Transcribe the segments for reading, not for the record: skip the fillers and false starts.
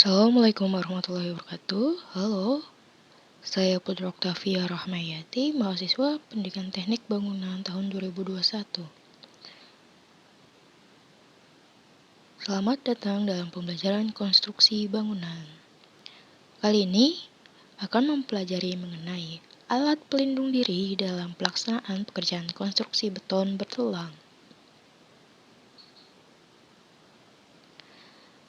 Assalamualaikum warahmatullahi wabarakatuh. Halo, saya Putri Oktavia Rahmayati, mahasiswa Pendidikan Teknik Bangunan tahun 2021. Selamat datang dalam pembelajaran konstruksi bangunan. Kali ini akan mempelajari mengenai alat pelindung diri dalam pelaksanaan pekerjaan konstruksi beton bertulang.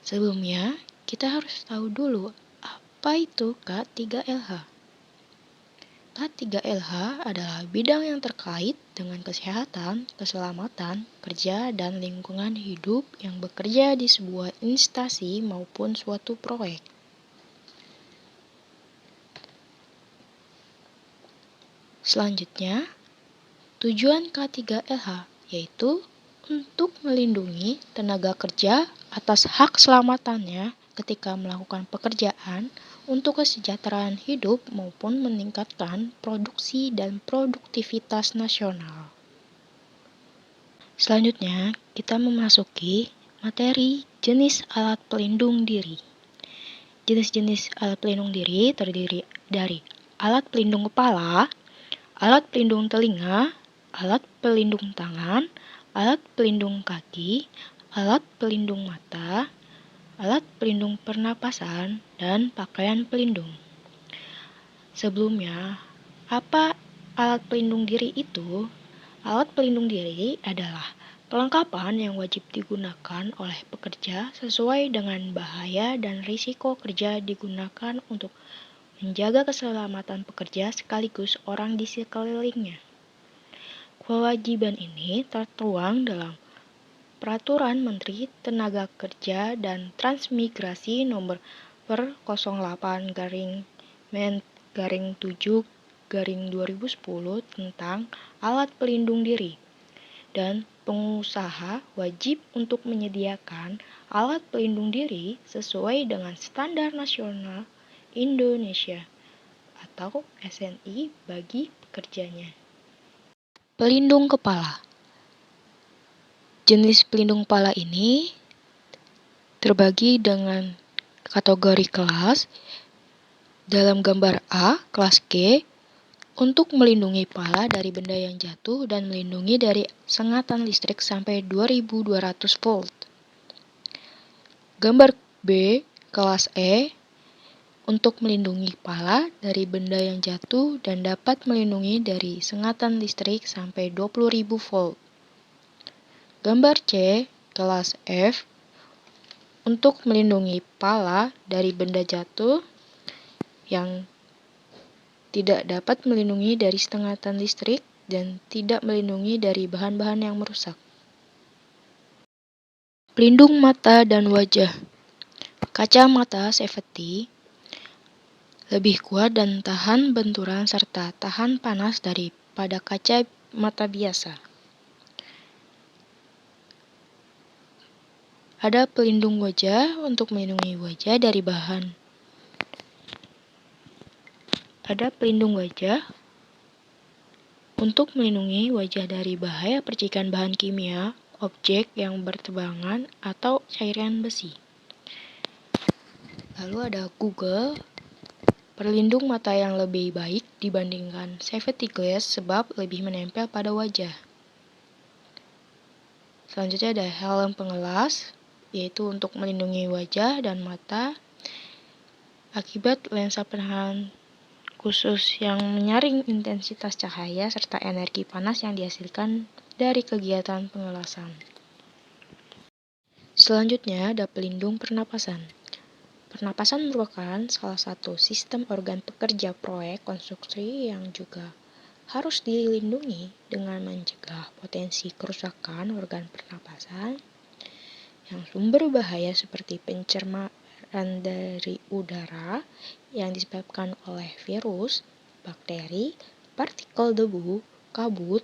Sebelumnya, kita harus tahu dulu apa itu K3LH. K3LH adalah bidang yang terkait dengan kesehatan, keselamatan, kerja, dan lingkungan hidup yang bekerja di sebuah instansi maupun suatu proyek. Selanjutnya, tujuan K3LH yaitu untuk melindungi tenaga kerja atas hak selamatannya ketika melakukan pekerjaan untuk kesejahteraan hidup maupun meningkatkan produksi dan produktivitas nasional. Selanjutnya, kita memasuki materi jenis alat pelindung diri. Jenis-jenis alat pelindung diri terdiri dari alat pelindung kepala, alat pelindung telinga, alat pelindung tangan, alat pelindung kaki, alat pelindung mata, alat pelindung pernapasan, dan pakaian pelindung. Sebelumnya, apa alat pelindung diri itu? Alat pelindung diri adalah kelengkapan yang wajib digunakan oleh pekerja sesuai dengan bahaya dan risiko kerja digunakan untuk menjaga keselamatan pekerja sekaligus orang di sekelilingnya. Kewajiban ini tertuang dalam Peraturan Menteri Tenaga Kerja dan Transmigrasi Nomor 08-Men-7/2010 tentang alat pelindung diri, dan pengusaha wajib untuk menyediakan alat pelindung diri sesuai dengan Standar Nasional Indonesia atau SNI bagi pekerjanya. Pelindung kepala. Jenis pelindung kepala ini terbagi dengan kategori kelas. Dalam gambar A, kelas G, untuk melindungi kepala dari benda yang jatuh dan melindungi dari sengatan listrik sampai 2200 volt. Gambar B, kelas E, untuk melindungi kepala dari benda yang jatuh dan dapat melindungi dari sengatan listrik sampai 20.000 volt. Gambar C, kelas F, untuk melindungi kepala dari benda jatuh yang tidak dapat melindungi dari sengatan listrik dan tidak melindungi dari bahan-bahan yang merusak. Pelindung mata dan wajah. Kacamata safety lebih kuat dan tahan benturan serta tahan panas daripada kacamata biasa. Ada pelindung wajah untuk melindungi wajah dari bahan. Ada pelindung wajah untuk melindungi wajah dari bahaya percikan bahan kimia, objek yang berterbangan, atau cairan besi. Lalu ada Google, pelindung mata yang lebih baik dibandingkan safety glass sebab lebih menempel pada wajah. Selanjutnya ada helm pengelas, yaitu untuk melindungi wajah dan mata akibat lensa penahan khusus yang menyaring intensitas cahaya serta energi panas yang dihasilkan dari kegiatan pengelasan. Selanjutnya ada pelindung pernapasan. Pernapasan merupakan salah satu sistem organ pekerja proyek konstruksi yang juga harus dilindungi dengan mencegah potensi kerusakan organ pernapasan yang sumber bahaya seperti pencemaran dari udara yang disebabkan oleh virus, bakteri, partikel debu, kabut,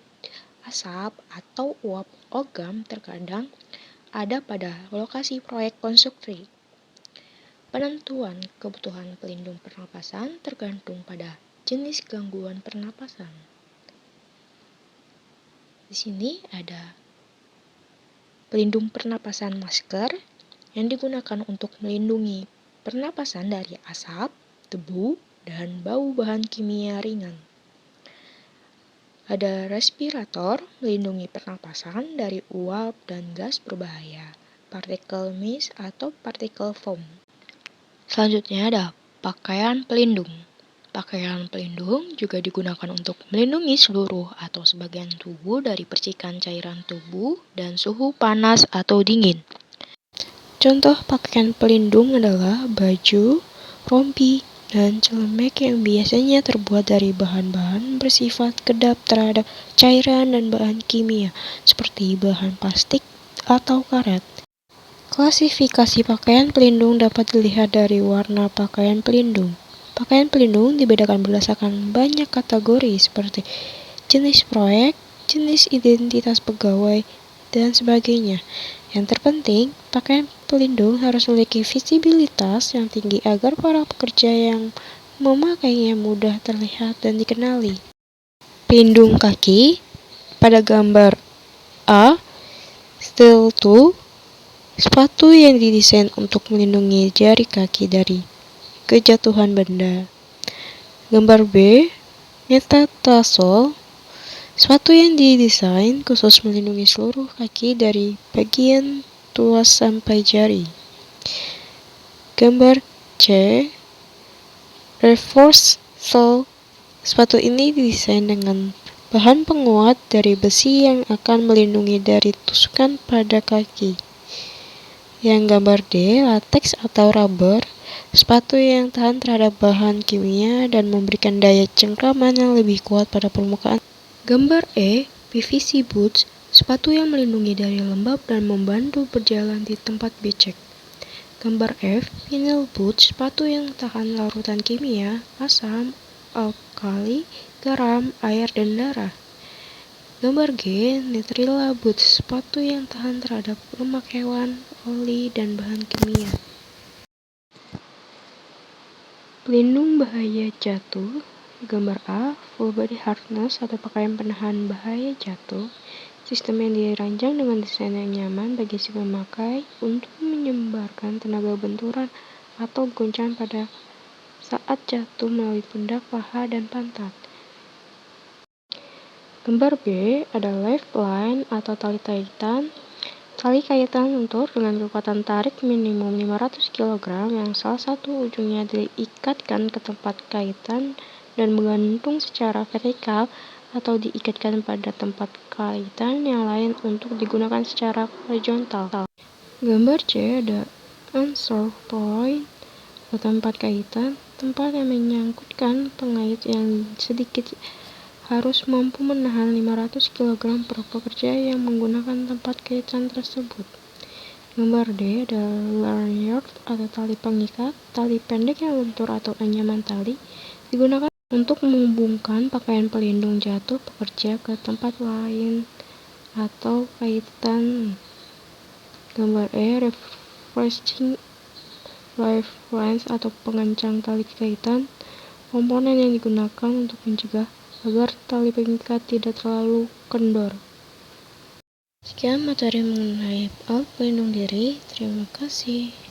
asap, atau uap logam terkadang ada pada lokasi proyek konstruksi. Penentuan kebutuhan pelindung pernapasan tergantung pada jenis gangguan pernapasan. Di sini ada pelindung pernapasan masker yang digunakan untuk melindungi pernapasan dari asap, debu, dan bau bahan kimia ringan. Ada respirator melindungi pernapasan dari uap dan gas berbahaya, partikel mist atau partikel foam. Selanjutnya ada pakaian pelindung. Pakaian pelindung juga digunakan untuk melindungi seluruh atau sebagian tubuh dari percikan cairan tubuh dan suhu panas atau dingin. Contoh pakaian pelindung adalah baju, rompi, dan celemek yang biasanya terbuat dari bahan-bahan bersifat kedap terhadap cairan dan bahan kimia, seperti bahan plastik atau karet. Klasifikasi pakaian pelindung dapat dilihat dari warna pakaian pelindung. Pakaian pelindung dibedakan berdasarkan banyak kategori seperti jenis proyek, jenis identitas pegawai, dan sebagainya. Yang terpenting, pakaian pelindung harus memiliki visibilitas yang tinggi agar para pekerja yang memakainya mudah terlihat dan dikenali. Pelindung kaki pada gambar A, steel toe, sepatu yang didesain untuk melindungi jari kaki dari kejatuhan benda. Gambar B, metatarsal, sepatu yang didesain khusus melindungi seluruh kaki dari bagian tuas sampai jari. Gambar C, reinforced sole, sepatu ini didesain dengan bahan penguat dari besi yang akan melindungi dari tusukan pada kaki. Yang gambar D, latex atau rubber, sepatu yang tahan terhadap bahan kimia dan memberikan daya cengkraman yang lebih kuat pada permukaan. Gambar E, PVC boots, sepatu yang melindungi dari lembab dan membantu berjalan di tempat becek. Gambar F, vinyl boots, sepatu yang tahan larutan kimia, asam, alkali, garam, air, dan darah. Gambar G, nitrilla boots, sepatu yang tahan terhadap lemak hewan, oli, dan bahan kimia. Pelindung bahaya jatuh. Gambar A, full body harness atau pakaian penahan bahaya jatuh. Sistem yang dirancang dengan desain yang nyaman bagi si pemakai untuk menyebarkan tenaga benturan atau goncangan pada saat jatuh melalui pundak, paha, dan pantat. Gambar B ada lifeline atau tali kaitan. Tali kaitan lentur dengan kekuatan tarik minimum 500 kg yang salah satu ujungnya diikatkan ke tempat kaitan dan menggantung secara vertikal atau diikatkan pada tempat kaitan yang lain untuk digunakan secara horizontal. Gambar C ada anchor point atau tempat kaitan, tempat yang menyangkutkan pengait yang sedikit harus mampu menahan 500 kg per pekerja yang menggunakan tempat kaitan tersebut. Gambar D ada lanyard atau tali pengikat, tali pendek yang lentur atau anyaman tali, digunakan untuk menghubungkan pakaian pelindung jatuh pekerja ke tempat lain atau kaitan. Gambar E refreshing lifelines atau pengencang tali kaitan, komponen yang digunakan untuk mencegah agar tali pengikat tidak terlalu kendor. Sekian materi mengenai alat pelindung diri. Terima kasih.